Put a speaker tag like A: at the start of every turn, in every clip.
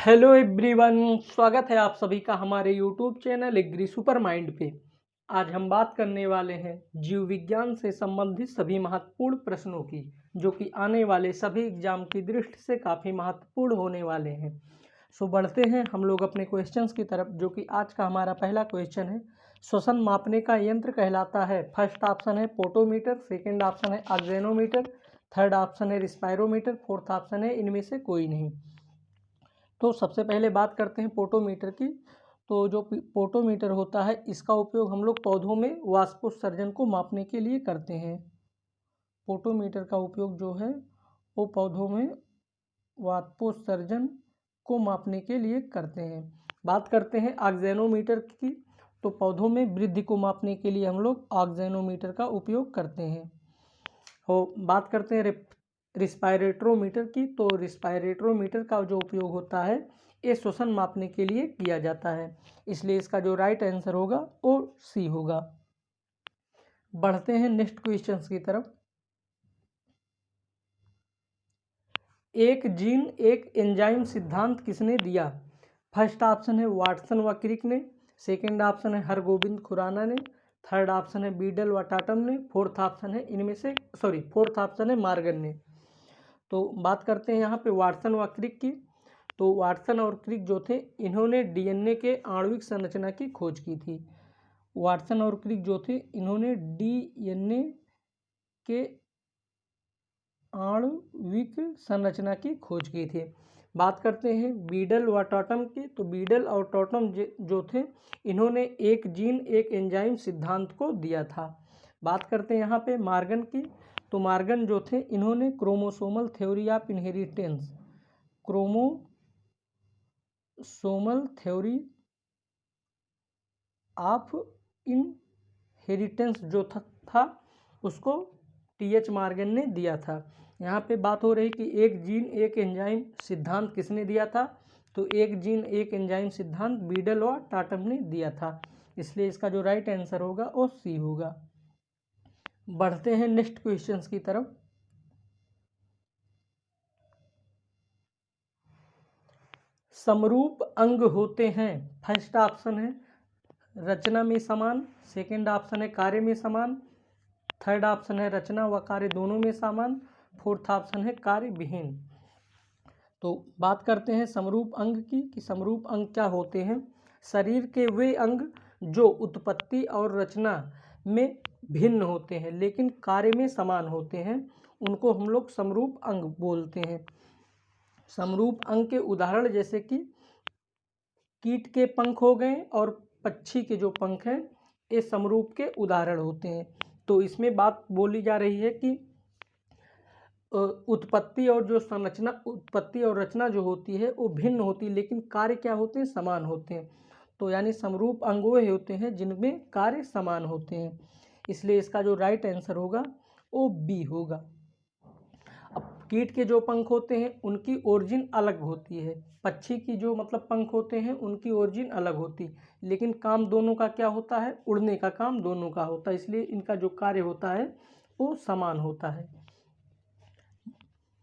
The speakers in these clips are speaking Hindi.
A: हेलो एवरीवन, स्वागत है आप सभी का हमारे YouTube channel agri super mind पे। आज हम बात करने वाले हैं जीव विज्ञान से संबंधित सभी महत्वपूर्ण प्रश्नों की, जो कि आने वाले सभी एग्जाम की दृष्टि से काफ़ी महत्वपूर्ण होने वाले हैं। सो बढ़ते हैं हम लोग अपने क्वेश्चंस की तरफ, जो कि आज का हमारा पहला क्वेश्चन है। श्वसन मापने का यंत्र कहलाता है। फर्स्ट ऑप्शन है पोटोमीटर, सेकेंड ऑप्शन है ऑक्सीजनोमीटर, थर्ड ऑप्शन है रिस्पायरोमीटर, फोर्थ ऑप्शन है इनमें से कोई नहीं। तो सबसे पहले बात करते हैं पोटोमीटर की। तो जो पोटोमीटर होता है, इसका उपयोग हम लोग पौधों में वाष्पोत्सर्जन को मापने के लिए करते हैं। पोटोमीटर का उपयोग जो है वो पौधों में वाष्पोत्सर्जन को मापने के लिए करते हैं। बात करते हैं ऑक्सीजनोमीटर की। तो पौधों में वृद्धि को मापने के लिए हम लोग ऑक्सीजनोमीटर का उपयोग करते हैं। और बात करते हैं रिस्पायरेटरोमीटर की। तो रिस्पायरेटरोमीटर का जो उपयोग होता है, ये श्वसन मापने के लिए किया जाता है। इसलिए इसका जो राइट आंसर होगा वो सी होगा। बढ़ते हैं नेक्स्ट क्वेश्चंस की तरफ। एक जीन एक एंजाइम सिद्धांत किसने दिया? फर्स्ट ऑप्शन है वाटसन व क्रिक ने, सेकेंड ऑप्शन है हरगोबिंद खुराना ने, थर्ड ऑप्शन है बीडल व टाटम ने, फोर्थ ऑप्शन है मार्गन ने। तो बात करते हैं यहाँ पे वाटसन व क्रिक की। तो वाटसन और क्रिक जो थे, इन्होंने डीएनए के आणविक संरचना की खोज की थी। वाटसन और क्रिक जो थे, इन्होंने डीएनए के आणविक संरचना की खोज की थी। बात करते हैं बीडल व टॉटम की। तो बीडल और टॉटम जो थे, इन्होंने एक जीन एक एंजाइम सिद्धांत को दिया था। बात करते हैं यहाँ पे मार्गन की। तो मार्गन जो थे, इन्होंने क्रोमोसोमल थ्योरी ऑफ इनहेरिटेंस जो था उसको टीएच मार्गन ने दिया था। यहाँ पे बात हो रही कि एक जीन एक एंजाइम सिद्धांत किसने दिया था? तो एक जीन एक एंजाइम सिद्धांत बीडल और टाटम ने दिया था। इसलिए इसका जो राइट आंसर होगा वो सी होगा। बढ़ते हैं नेक्स्ट क्वेश्चंस की तरफ। समरूप अंग होते हैं। फर्स्ट ऑप्शन है रचना में समान, सेकेंड ऑप्शन है कार्य में समान, थर्ड ऑप्शन है रचना व कार्य दोनों में समान, फोर्थ ऑप्शन है कार्य विहीन। तो बात करते हैं समरूप अंग की कि समरूप अंग क्या होते हैं। शरीर के वे अंग जो उत्पत्ति और रचना में भिन्न होते हैं लेकिन कार्य में समान होते हैं, उनको हम लोग समरूप अंग बोलते हैं। समरूप अंग के उदाहरण जैसे कि कीट के पंख हो गए और पक्षी के जो पंख हैं, ये समरूप के उदाहरण होते हैं। तो इसमें बात बोली जा रही है कि उत्पत्ति और रचना जो होती है वो भिन्न होती है, लेकिन कार्य क्या होते हैं? समान होते हैं। तो यानी समरूप अंग वो होते हैं जिनमें कार्य समान होते हैं। इसलिए इसका जो राइट आंसर होगा वो बी होगा। अब कीट के जो पंख होते हैं उनकी ओरिजिन अलग होती है, पक्षी की जो पंख होते हैं उनकी ओरिजिन अलग होती है, लेकिन काम दोनों का क्या होता है? उड़ने का काम दोनों का होता है। इसलिए इनका जो कार्य होता है वो समान होता है।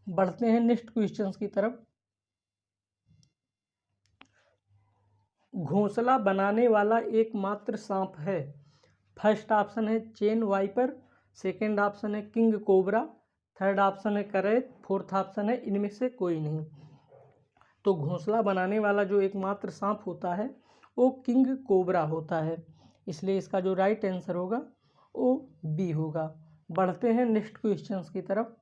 A: बढ़ते हैं नेक्स्ट क्वेश्चंस की तरफ। घोंसला बनाने वाला एकमात्र सांप है। फर्स्ट ऑप्शन है चेन वाइपर, सेकेंड ऑप्शन है किंग कोबरा, थर्ड ऑप्शन है करैत, फोर्थ ऑप्शन है इनमें से कोई नहीं। तो घोंसला बनाने वाला जो एकमात्र सांप होता है वो किंग कोबरा होता है। इसलिए इसका जो राइट आंसर होगा वो बी होगा। बढ़ते हैं नेक्स्ट क्वेश्चंस की तरफ।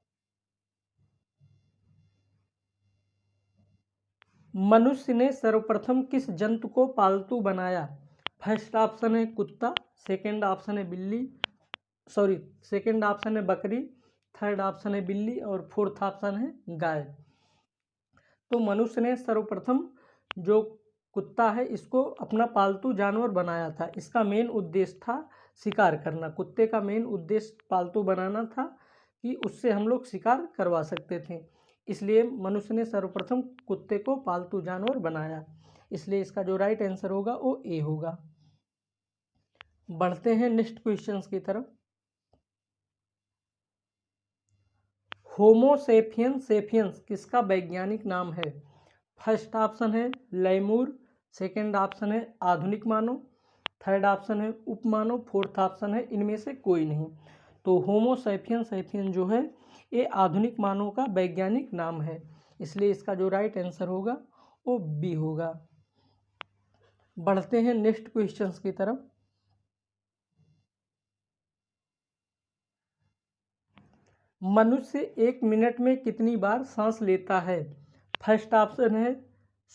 A: मनुष्य ने सर्वप्रथम किस जंतु को पालतू बनाया? फर्स्ट ऑप्शन है कुत्ता, सेकेंड ऑप्शन है बकरी, थर्ड ऑप्शन है बिल्ली और फोर्थ ऑप्शन है गाय। तो मनुष्य ने सर्वप्रथम जो कुत्ता है इसको अपना पालतू जानवर बनाया था। इसका मेन उद्देश्य था शिकार करना। कुत्ते का मेन उद्देश्य पालतू बनाना था कि उससे हम लोग शिकार करवा सकते थे। इसलिए मनुष्य ने सर्वप्रथम कुत्ते को पालतू जानवर बनाया। इसलिए इसका जो राइट आंसर होगा वो ए होगा। बढ़ते हैं नेक्स्ट क्वेश्चंस की तरफ। होमो सेपियंस किसका वैज्ञानिक नाम है? फर्स्ट ऑप्शन है लैमूर, सेकंड ऑप्शन है आधुनिक मानव, थर्ड ऑप्शन है उपमानव, फोर्थ ऑप्शन है इनमें से कोई नहीं। तो होमो सैपियन जो है ये आधुनिक मानव का वैज्ञानिक नाम है, इसलिए इसका जो राइट आंसर होगा वो बी होगा। बढ़ते हैं नेक्स्ट क्वेश्चंस की तरफ। मनुष्य 1 मिनट में कितनी बार सांस लेता है? फर्स्ट ऑप्शन है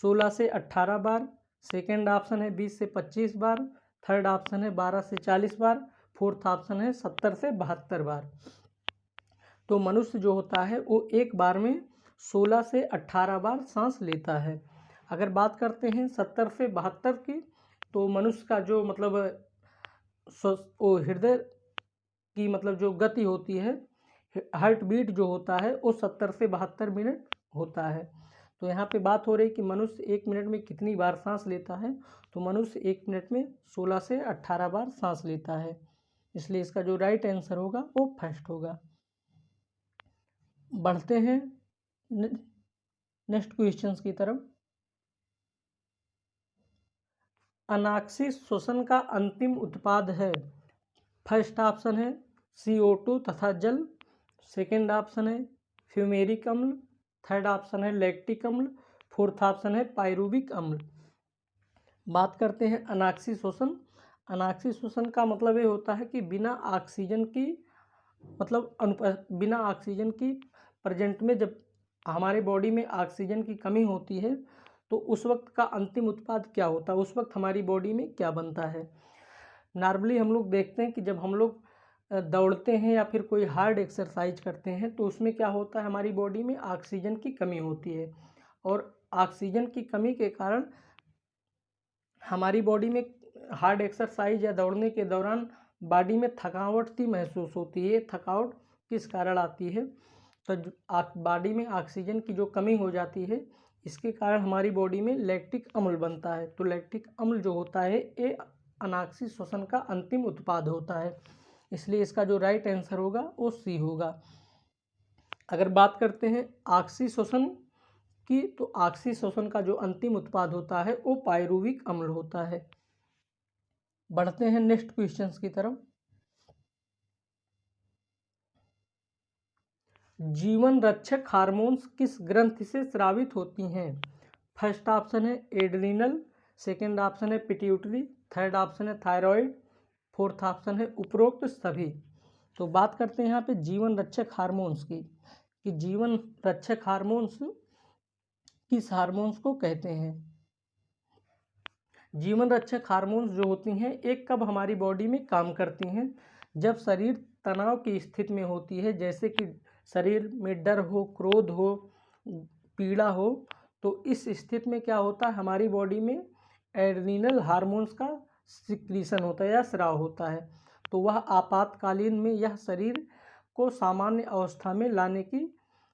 A: 16 से 18 बार, सेकंड ऑप्शन है 20 से 25 बार, थर्ड ऑप्शन है 12 से 40 बार, फोर्थ ऑप्शन है 70 से 72 बार। तो मनुष्य जो होता है वो एक बार में 16 से 18 बार सांस लेता है। अगर बात करते हैं 70 से 72 की, तो मनुष्य का जो मतलब वो हृदय की मतलब जो गति होती है, हार्ट बीट जो होता है वो 70 से 72 मिनट होता है। तो यहाँ पे बात हो रही कि मनुष्य 1 मिनट में कितनी बार सांस लेता है, तो मनुष्य 1 मिनट में 16 से 18 बार सांस लेता है, इसलिए इसका जो राइट आंसर होगा वो फर्स्ट होगा। बढ़ते हैं नेक्स्ट क्वेश्चंस की तरफ। अनाक्सी श्वसन का अंतिम उत्पाद है। फर्स्ट ऑप्शन है CO2 तथा जल, सेकंड ऑप्शन है फ्यूमेरिक अम्ल, थर्ड ऑप्शन है लैक्टिक अम्ल, फोर्थ ऑप्शन है पायरुविक अम्ल। बात करते हैं अनाक्सी श्वसन। अनाक्सी श्वसन का मतलब ये होता है कि बिना ऑक्सीजन की बिना ऑक्सीजन की प्रेजेंट में जब हमारे बॉडी में ऑक्सीजन की कमी होती है तो उस वक्त का अंतिम उत्पाद क्या होता है, उस वक्त हमारी बॉडी में क्या बनता है। नॉर्मली हम लोग देखते हैं कि जब हम लोग दौड़ते हैं या फिर कोई हार्ड एक्सरसाइज करते हैं तो उसमें क्या होता है, हमारी बॉडी में ऑक्सीजन की कमी होती है, और ऑक्सीजन की कमी के कारण हमारी बॉडी में हार्ड एक्सरसाइज या दौड़ने के दौरान बॉडी में थकावट सी महसूस होती है। थकावट किस कारण आती है, तो बॉडी में ऑक्सीजन की जो कमी हो जाती है इसके कारण हमारी बॉडी में लैक्टिक अम्ल बनता है। तो लैक्टिक अम्ल जो होता है ये अनाक्सी श्वसन का अंतिम उत्पाद होता है, इसलिए इसका जो राइट आंसर होगा वो सी होगा। अगर बात करते हैं ऑक्सी श्वसन की, तो ऑक्सी श्वसन का जो अंतिम उत्पाद होता है वो पायरुविक अम्ल होता है। बढ़ते हैं नेक्स्ट क्वेश्चंस की तरफ। जीवन रक्षक हार्मोन्स किस ग्रंथि से स्रावित होती हैं? फर्स्ट ऑप्शन है एड्रिनल, सेकंड ऑप्शन है पिट्यूटरी, थर्ड ऑप्शन है थायराइड, फोर्थ ऑप्शन है उपरोक्त सभी। तो बात करते हैं यहाँ पे जीवन रक्षक हार्मोन्स की, कि जीवन रक्षक हार्मोन्स किस हार्मोन्स को कहते हैं। जीवन रक्षक हार्मोन्स जो होती हैं एक कब हमारी बॉडी में काम करती हैं, जब शरीर तनाव की स्थिति में होती है, जैसे कि शरीर में डर हो, क्रोध हो, पीड़ा हो, तो इस स्थिति में क्या होता है, हमारी बॉडी में एड्रिनल हार्मोन्स का सिक्रीशन होता है या स्राव होता है। तो वह आपातकालीन में यह शरीर को सामान्य अवस्था में लाने की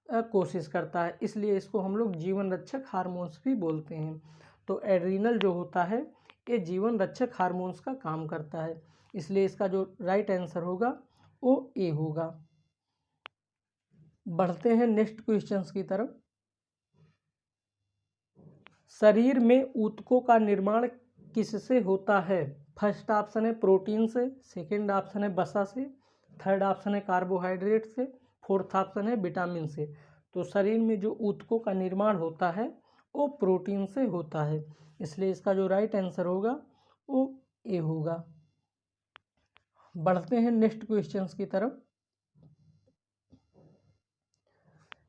A: कोशिश करता है, इसलिए इसको हम लोग जीवन रक्षक हार्मोन्स भी बोलते हैं। तो एड्रिनल जो होता है ये जीवन रक्षक हार्मोन्स का काम करता है, इसलिए इसका जो राइट आंसर होगा वो ए होगा। बढ़ते हैं नेक्स्ट क्वेश्चंस की तरफ। शरीर में ऊतकों का निर्माण किससे होता है? फर्स्ट ऑप्शन है प्रोटीन से, सेकंड ऑप्शन है वसा से, थर्ड ऑप्शन है कार्बोहाइड्रेट से, फोर्थ ऑप्शन है विटामिन से। तो शरीर में जो ऊतकों का निर्माण होता है वो प्रोटीन से होता है, इसलिए इसका जो राइट आंसर होगा वो ए होगा। बढ़ते हैं नेक्स्ट क्वेश्चंस की तरफ।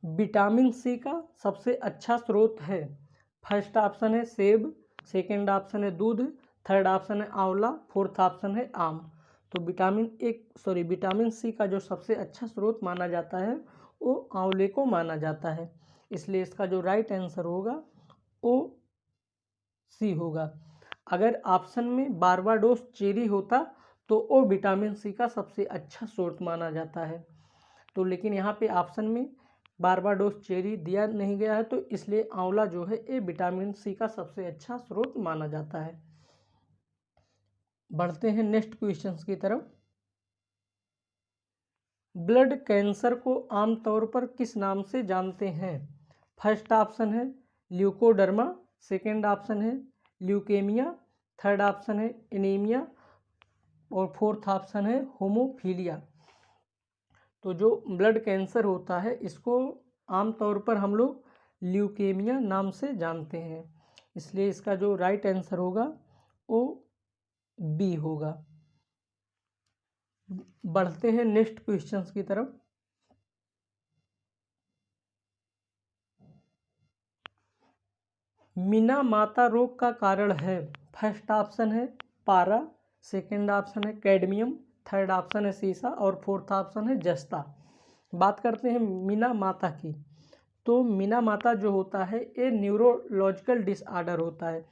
A: विटामिन सी का सबसे अच्छा स्रोत है। फर्स्ट ऑप्शन है सेब, सेकंड ऑप्शन है दूध, थर्ड ऑप्शन है आंवला, फोर्थ ऑप्शन है आम। तो विटामिन सी का जो सबसे अच्छा स्रोत माना जाता है वो आंवले को माना जाता है, इसलिए इसका जो राइट आंसर होगा वो सी होगा। अगर ऑप्शन में बारबाडोस चेरी होता तो वो विटामिन सी का सबसे अच्छा स्रोत माना जाता है, तो लेकिन यहाँ पे ऑप्शन में बारबाडोस चेरी दिया नहीं गया है, तो इसलिए आंवला जो है ये विटामिन सी का सबसे अच्छा स्रोत माना जाता है। बढ़ते हैं नेक्स्ट क्वेश्चंस की तरफ। ब्लड कैंसर को आमतौर पर किस नाम से जानते हैं? फर्स्ट ऑप्शन है ल्यूकोडर्मा, सेकेंड ऑप्शन है ल्यूकेमिया, थर्ड ऑप्शन है एनीमिया और फोर्थ ऑप्शन है होमोफीलिया। तो जो ब्लड कैंसर होता है इसको आमतौर पर हम लोग ल्यूकेमिया नाम से जानते हैं, इसलिए इसका जो राइट आंसर होगा वो बी होगा। बढ़ते हैं नेक्स्ट क्वेश्चंस की तरफ। मीना माता रोग का कारण है, फर्स्ट ऑप्शन है पारा, सेकंड ऑप्शन है कैडमियम, थर्ड ऑप्शन है सीसा और फोर्थ ऑप्शन है जस्ता। बात करते हैं मीना माता की। तो मीना माता जो होता है ये न्यूरोलॉजिकल डिसऑर्डर होता है।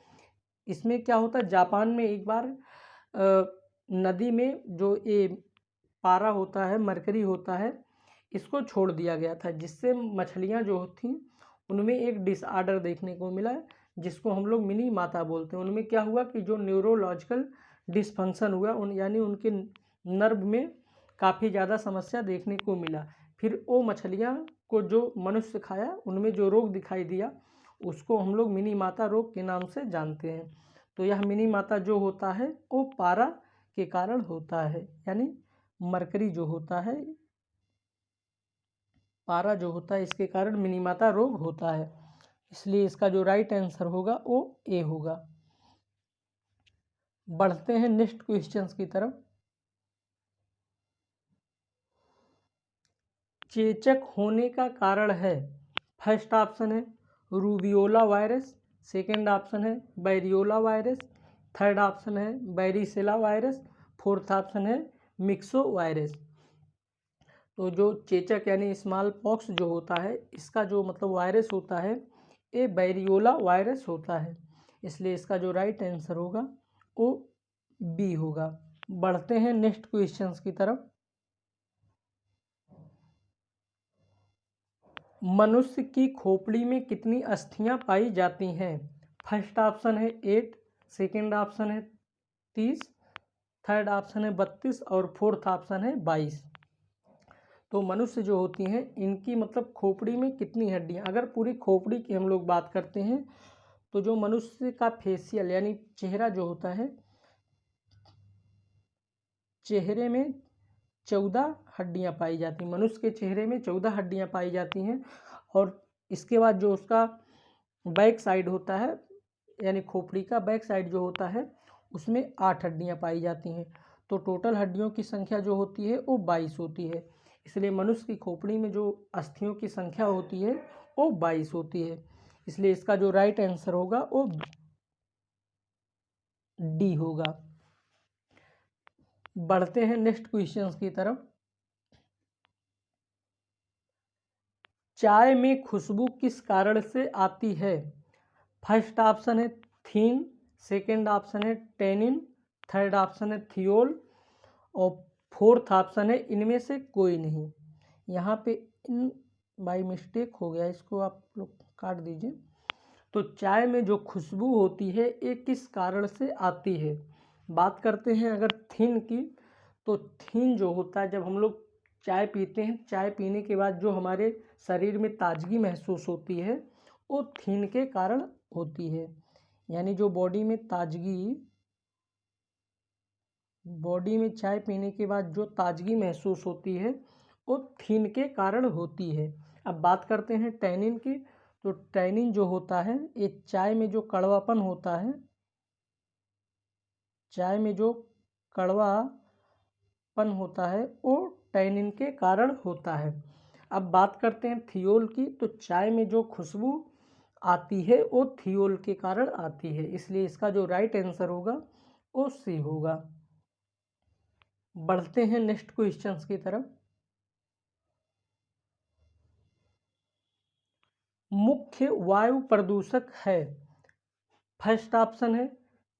A: इसमें क्या होता है, जापान में एक बार नदी में जो ये पारा होता है, मरकरी होता है, इसको छोड़ दिया गया था, जिससे मछलियाँ जो थी उनमें एक डिसऑर्डर देखने को मिला, जिसको हम लोग मिनी माता बोलते हैं। उनमें क्या हुआ कि जो न्यूरोलॉजिकल डिसफंक्शन हुआ, यानी उनके नर्व में काफ़ी ज़्यादा समस्या देखने को मिला। फिर वो मछलियाँ को जो मनुष्य खाया उनमें जो रोग दिखाई दिया उसको हम लोग मिनी माता रोग के नाम से जानते हैं। तो यह मिनी माता जो होता है वो पारा के कारण होता है, यानी मरकरी जो होता है, पारा जो होता है इसके कारण मिनी माता रोग होता है, इसलिए इसका जो राइट आंसर होगा वो ए होगा। बढ़ते हैं नेक्स्ट क्वेश्चंस की तरफ। चेचक होने का कारण है, फर्स्ट ऑप्शन है रूबियोला वायरस, सेकेंड ऑप्शन है बैरियोला वायरस, थर्ड ऑप्शन है बैरिसेला वायरस, फोर्थ ऑप्शन है मिक्सो वायरस। तो जो चेचक यानी स्मॉल पॉक्स जो होता है इसका जो मतलब वायरस होता है ये बैरियोला वायरस होता है, इसलिए इसका जो राइट आंसर होगा वो बी होगा। बढ़ते हैं नेक्स्ट क्वेश्चंस की तरफ। मनुष्य की खोपड़ी में कितनी अस्थियां पाई जाती हैं, फर्स्ट ऑप्शन है 8, सेकेंड ऑप्शन है 30, थर्ड ऑप्शन है 32 और फोर्थ ऑप्शन है 22। तो मनुष्य जो होती हैं इनकी मतलब खोपड़ी में कितनी हड्डियां, अगर पूरी खोपड़ी की हम लोग बात करते हैं तो जो मनुष्य का फेशियल यानी चेहरा जो होता है, चेहरे में 14 हड्डियां पाई जाती हैं, मनुष्य के चेहरे में 14 हड्डियां पाई जाती हैं। और इसके बाद जो उसका बैक साइड होता है यानी खोपड़ी का बैक साइड जो होता है उसमें 8 हड्डियां पाई जाती हैं। तो टोटल हड्डियों की संख्या जो होती है वो 22 होती है, इसलिए मनुष्य की खोपड़ी में जो अस्थियों की संख्या होती है वो 22 होती है, इसलिए इसका जो राइट आंसर होगा वो डी होगा। बढ़ते हैं नेक्स्ट क्वेश्चंस की तरफ। चाय में खुशबू किस कारण से आती है, फर्स्ट ऑप्शन है थीन, सेकेंड ऑप्शन है टेनिन, थर्ड ऑप्शन है थियोल और फोर्थ ऑप्शन है इनमें से कोई नहीं। यहाँ पे इन बाई मिस्टेक हो गया, इसको आप लोग काट दीजिए। तो चाय में जो खुशबू होती है ये किस कारण से आती है। बात करते हैं अगर थीन की, तो थीन जो होता है जब हम लोग चाय पीते हैं, चाय पीने के बाद जो हमारे शरीर में ताजगी महसूस होती है वो थीन के कारण होती है, यानी जो बॉडी में ताजगी, बॉडी में चाय पीने के बाद जो ताजगी महसूस होती है वो थीन के कारण होती है। अब बात करते हैं टैनिन की, तो टैनिन जो होता है ये चाय में जो कड़वापन होता है, चाय में जो कड़वापन होता है वो टैनिन के कारण होता है। अब बात करते हैं थियोल की, तो चाय में जो खुशबू आती है वो थियोल के कारण आती है, इसलिए इसका जो राइट आंसर होगा वो सी होगा। बढ़ते हैं नेक्स्ट क्वेश्चंस की तरफ। मुख्य वायु प्रदूषक है, फर्स्ट ऑप्शन है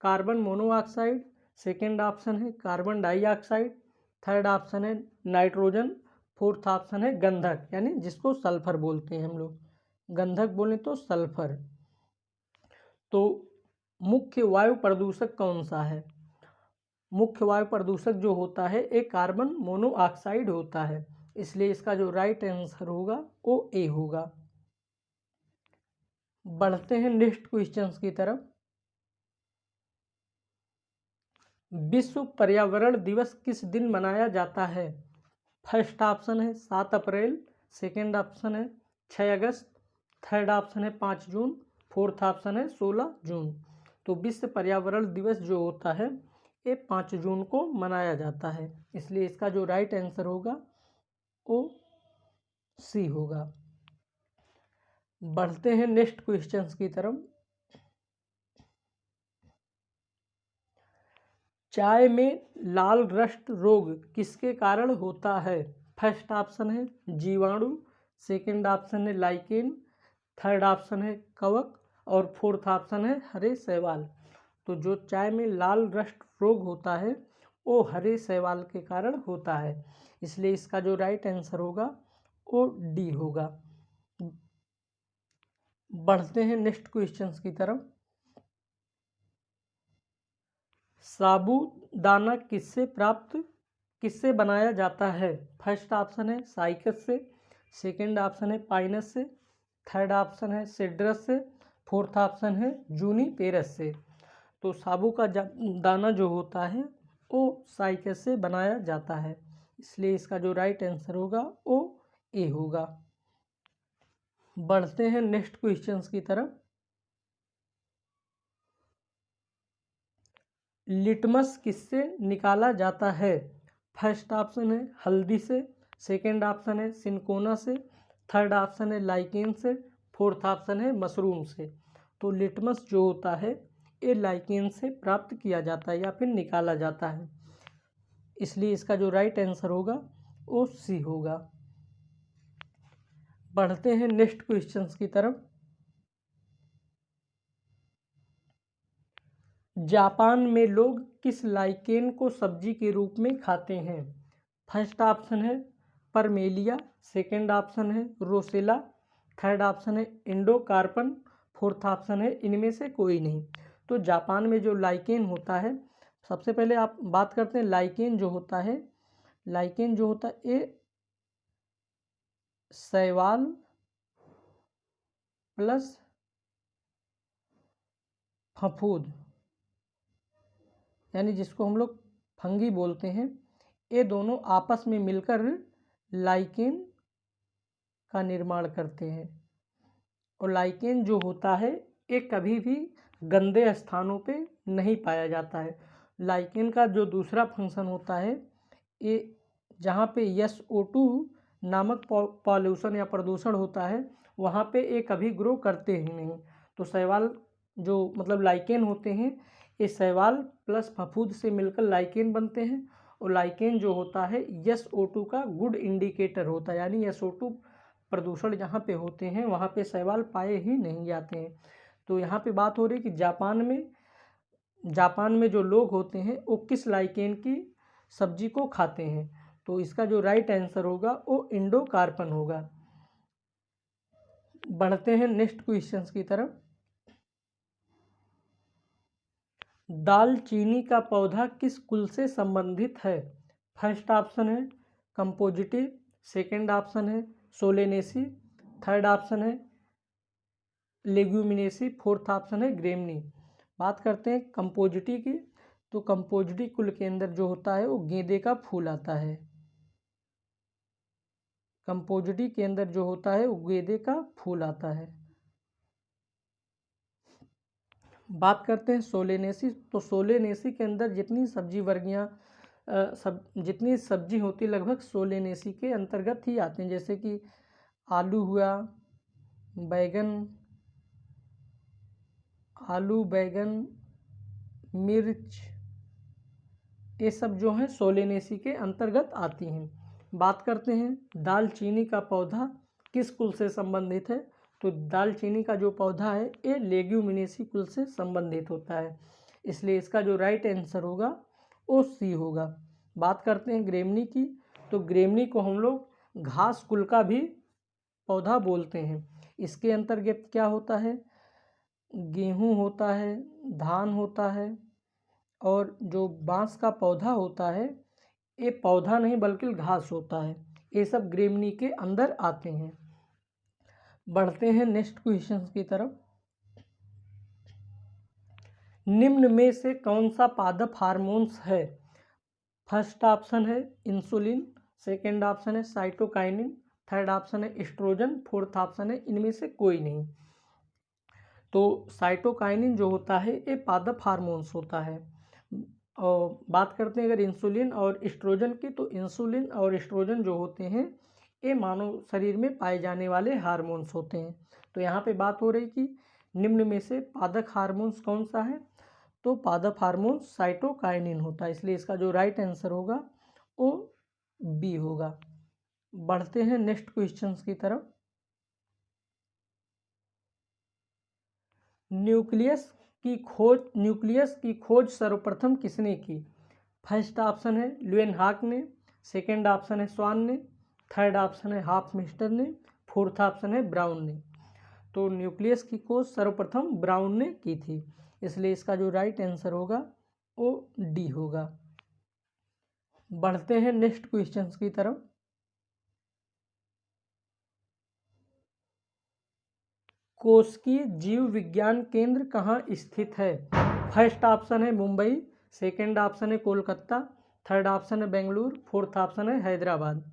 A: कार्बन मोनोऑक्साइड, सेकेंड ऑप्शन है कार्बन डाइऑक्साइड, थर्ड ऑप्शन है नाइट्रोजन, फोर्थ ऑप्शन है गंधक यानी जिसको सल्फर बोलते हैं हम लोग, गंधक बोले तो सल्फर। तो मुख्य वायु प्रदूषक कौन सा है, मुख्य वायु प्रदूषक जो होता है एक कार्बन मोनोऑक्साइड होता है, इसलिए इसका जो राइट आंसर होगा वो ए होगा। बढ़ते हैं नेक्स्ट क्वेश्चंस की तरफ। विश्व पर्यावरण दिवस किस दिन मनाया जाता है? फर्स्ट ऑप्शन है 7 अप्रैल, सेकंड ऑप्शन है 6 अगस्त, थर्ड ऑप्शन है 5 जून, फोर्थ ऑप्शन है 16 जून। तो विश्व पर्यावरण दिवस जो होता है ये 5 जून को मनाया जाता है, इसलिए इसका जो राइट आंसर होगा वो सी होगा। बढ़ते हैं नेक्स्ट क्वेश्चंस की तरफ। चाय में लाल रस्ट रोग किसके कारण होता है? फर्स्ट ऑप्शन है जीवाणु, सेकंड ऑप्शन है लाइकेन, थर्ड ऑप्शन है कवक और फोर्थ ऑप्शन है हरे शैवाल। तो जो चाय में लाल रस्ट रोग होता है वो हरे शैवाल के कारण होता है, इसलिए इसका जो राइट आंसर होगा वो डी होगा। बढ़ते हैं नेक्स्ट क्वेश्चंस की तरफ। साबूदाना किससे बनाया जाता है? फर्स्ट ऑप्शन है साइकस से, सेकंड ऑप्शन है पाइनस से, थर्ड ऑप्शन है सिड्रस से, फोर्थ ऑप्शन है जूनिपेरस से। तो साबू का दाना जो होता है वो साइकस से बनाया जाता है, इसलिए इसका जो राइट आंसर होगा वो ए होगा। बढ़ते हैं नेक्स्ट क्वेश्चंस की तरफ। लिटमस किससे निकाला जाता है? फर्स्ट ऑप्शन है हल्दी से, सेकंड ऑप्शन है सिनकोना से, थर्ड ऑप्शन है लाइकेन से, फोर्थ ऑप्शन है मशरूम से। तो लिटमस जो होता है ये लाइकेन से प्राप्त किया जाता है या फिर निकाला जाता है, इसलिए इसका जो राइट आंसर होगा वो सी होगा। बढ़ते हैं नेक्स्ट क्वेश्चंस की तरफ। जापान में लोग किस लाइकेन को सब्जी के रूप में खाते हैं? फर्स्ट ऑप्शन है परमेलिया, सेकंड ऑप्शन है रोसेला, थर्ड ऑप्शन है इंडोकार्पन, फोर्थ ऑप्शन है इनमें से कोई नहीं। तो जापान में जो लाइकेन होता है, सबसे पहले आप बात करते हैं लाइकेन जो होता है। लाइकेन जो होता है ये शैवाल प्लस फफूद, यानी जिसको हम लोग फंगी बोलते हैं, ये दोनों आपस में मिलकर लाइकेन का निर्माण करते हैं। और लाइकेन जो होता है ये कभी भी गंदे स्थानों पे नहीं पाया जाता है। लाइकेन का जो दूसरा फंक्शन होता है, ये जहाँ पे SO2 नामक पॉल्यूशन या प्रदूषण होता है वहाँ पे ये कभी ग्रो करते ही नहीं। तो शैवाल जो मतलब लाइकेन होते हैं ये शैवाल प्लस फफूद से मिलकर लाइकेन बनते हैं, और लाइकेन जो होता है SO2 का गुड इंडिकेटर होता है, यानी SO2 प्रदूषण जहाँ पे होते हैं वहाँ पे शैवाल पाए ही नहीं जाते हैं। तो यहाँ पे बात हो रही है कि जापान में जो लोग होते हैं वो किस लाइकेन की सब्जी को खाते हैं, तो इसका जो राइट आंसर होगा वो इंडोकार्पन होगा। बढ़ते हैं नेक्स्ट क्वेश्चंस की तरफ। दालचीनी का पौधा किस कुल से संबंधित है? फर्स्ट ऑप्शन है कंपोजिटी, सेकंड ऑप्शन है सोलेनेसी, थर्ड ऑप्शन है लेग्यूमिनेसी, फोर्थ ऑप्शन है ग्रेमनी। बात करते हैं कंपोजिटी की, तो कंपोजिटी कुल के अंदर जो होता है वो गेंदे का फूल आता है। कंपोजिटी के अंदर जो होता है वो गेंदे का फूल आता है। बात करते हैं सोलेनेसी, तो सोलेनेसी के अंदर जितनी सब्जी वर्गियाँ जितनी सब्जी होती लगभग सोलेनेसी के अंतर्गत ही आते हैं, जैसे कि आलू हुआ, बैगन, मिर्च, ये सब जो हैं सोलेनेसी के अंतर्गत आती हैं। बात करते हैं दालचीनी का पौधा किस कुल से संबंधित है, तो दालचीनी का जो पौधा है ये लेग्यूमिनेसी कुल से संबंधित होता है, इसलिए इसका जो राइट आंसर होगा वो सी होगा। बात करते हैं ग्रेमनी की, तो ग्रेमनी को हम लोग घास कुल का भी पौधा बोलते हैं। इसके अंतर्गत क्या होता है, गेहूँ होता है, धान होता है, और जो बांस का पौधा होता है ये पौधा नहीं बल्कि घास होता है, ये सब ग्रेमनी के अंदर आते हैं। बढ़ते हैं नेक्स्ट क्वेश्चन की तरफ। निम्न में से कौन सा पादप हार्मोन्स है? फर्स्ट ऑप्शन है इंसुलिन, सेकेंड ऑप्शन है साइटोकाइनिन, थर्ड ऑप्शन है एस्ट्रोजन, फोर्थ ऑप्शन है इनमें से कोई नहीं। तो साइटोकाइनिन जो होता है ये पादप हार्मोन्स होता है। और बात करते हैं अगर इंसुलिन और एस्ट्रोजन की, तो इंसुलिन और एस्ट्रोजन जो होते हैं ये मानव शरीर में पाए जाने वाले हार्मोन्स होते हैं। तो यहाँ पे बात हो रही कि निम्न में से पादप हार्मोन्स कौन सा है, तो पादप हार्मोन साइटोकाइनिन होता है, इसलिए इसका जो राइट आंसर होगा वो बी होगा। बढ़ते हैं नेक्स्ट क्वेश्चंस की तरफ। न्यूक्लियस की खोज सर्वप्रथम किसने की? फर्स्ट ऑप्शन है ल्यूएनहाक ने, सेकेंड ऑप्शन है स्वान ने, थर्ड ऑप्शन है हॉफमिस्टर ने, फोर्थ ऑप्शन है ब्राउन ने। तो न्यूक्लियस की खोज सर्वप्रथम ब्राउन ने की थी, इसलिए इसका जो राइट आंसर होगा वो डी होगा। बढ़ते हैं नेक्स्ट क्वेश्चंस की तरफ। कोस्की जीव विज्ञान केंद्र कहाँ स्थित है? फर्स्ट ऑप्शन है मुंबई, सेकेंड ऑप्शन है कोलकाता, थर्ड ऑप्शन है बेंगलुरु, फोर्थ ऑप्शन है हैदराबाद।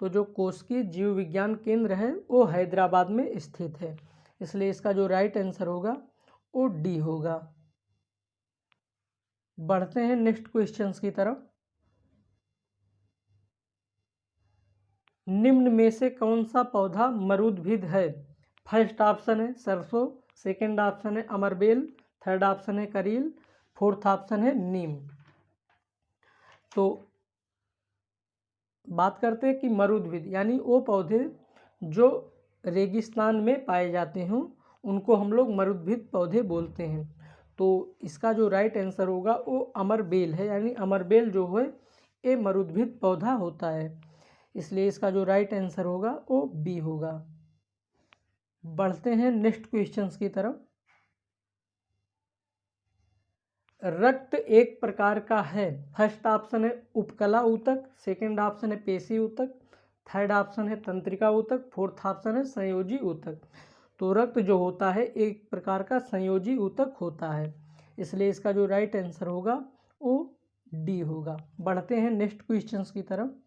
A: तो जो कोस्की जीव विज्ञान केंद्र है वो हैदराबाद में स्थित है, इसलिए इसका जो राइट आंसर होगा वो डी होगा। बढ़ते हैं नेक्स्ट क्वेश्चंस की तरफ। निम्न में से कौन सा पौधा मरूदभिद है? फर्स्ट ऑप्शन है सरसों, सेकेंड ऑप्शन है अमरबेल, थर्ड ऑप्शन है करील, फोर्थ ऑप्शन है नीम। तो बात करते हैं कि मरूदभिद यानी वो पौधे जो रेगिस्तान में पाए जाते हों उनको हम लोग मरूदभिद पौधे बोलते हैं। तो इसका जो राइट आंसर होगा वो अमरबेल है, यानी अमरबेल जो है ये मरूदभिद पौधा होता है, इसलिए इसका जो राइट आंसर होगा वो बी होगा। बढ़ते हैं नेक्स्ट क्वेश्चंस की तरफ। रक्त एक प्रकार का है, फर्स्ट ऑप्शन है उपकला ऊतक, सेकेंड ऑप्शन है पेशी ऊतक, थर्ड ऑप्शन है तंत्रिका ऊतक, फोर्थ ऑप्शन है संयोजी ऊतक। तो रक्त जो होता है एक प्रकार का संयोजी ऊतक होता है, इसलिए इसका जो राइट आंसर होगा वो डी होगा। बढ़ते हैं नेक्स्ट क्वेश्चंस की तरफ।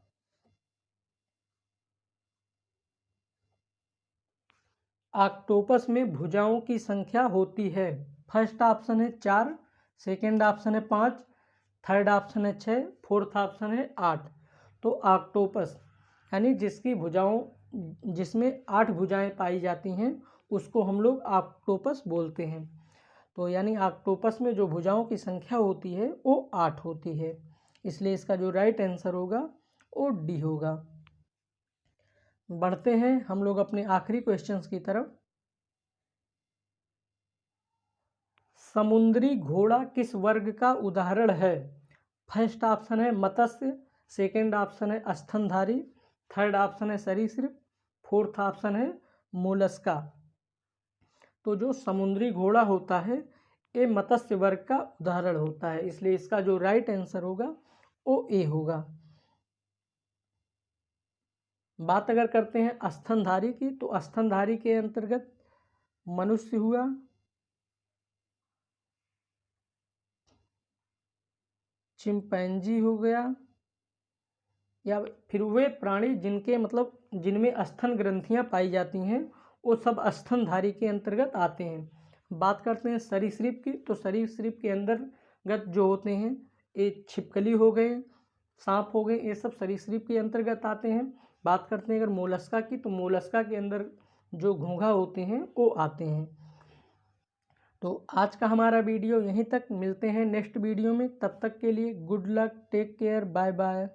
A: ऑक्टोपस में भुजाओं की संख्या होती है, फर्स्ट ऑप्शन है 4, सेकेंड ऑप्शन है 5, थर्ड ऑप्शन है 6, फोर्थ ऑप्शन है 8। तो ऑक्टोपस यानी जिसमें 8 भुजाएं पाई जाती हैं उसको हम लोग ऑक्टोपस बोलते हैं। तो यानी ऑक्टोपस में जो भुजाओं की संख्या होती है वो 8 होती है, इसलिए इसका जो राइट आंसर होगा वो डी होगा। बढ़ते हैं हम लोग अपने आखिरी क्वेश्चंस की तरफ। समुद्री घोड़ा किस वर्ग का उदाहरण है? फर्स्ट ऑप्शन है मत्स्य, सेकेंड ऑप्शन है स्तनधारी, थर्ड ऑप्शन है सरीसृप, फोर्थ ऑप्शन है मोलस्का। तो जो समुद्री घोड़ा होता है ये मत्स्य वर्ग का उदाहरण होता है, इसलिए इसका जो राइट आंसर होगा वो ए होगा। बात अगर करते हैं स्तनधारी की, तो स्तनधारी के अंतर्गत मनुष्य हुआ, चिंपैंजी हो गया, या फिर वे प्राणी जिनमें स्तन ग्रंथियां पाई जाती हैं वो सब स्तनधारी के अंतर्गत आते हैं। बात करते हैं सरीसृप की, तो सरीसृप के अंतर्गत जो होते हैं ये छिपकली हो गए, सांप हो गए, ये सब सरीसृप के अंतर्गत आते हैं। बात करते हैं अगर मोलस्का की, तो मोलस्का के अंदर जो घोंघा होते हैं वो आते हैं। तो आज का हमारा वीडियो यहीं तक, मिलते हैं नेक्स्ट वीडियो में, तब तक के लिए good luck, take care, bye bye.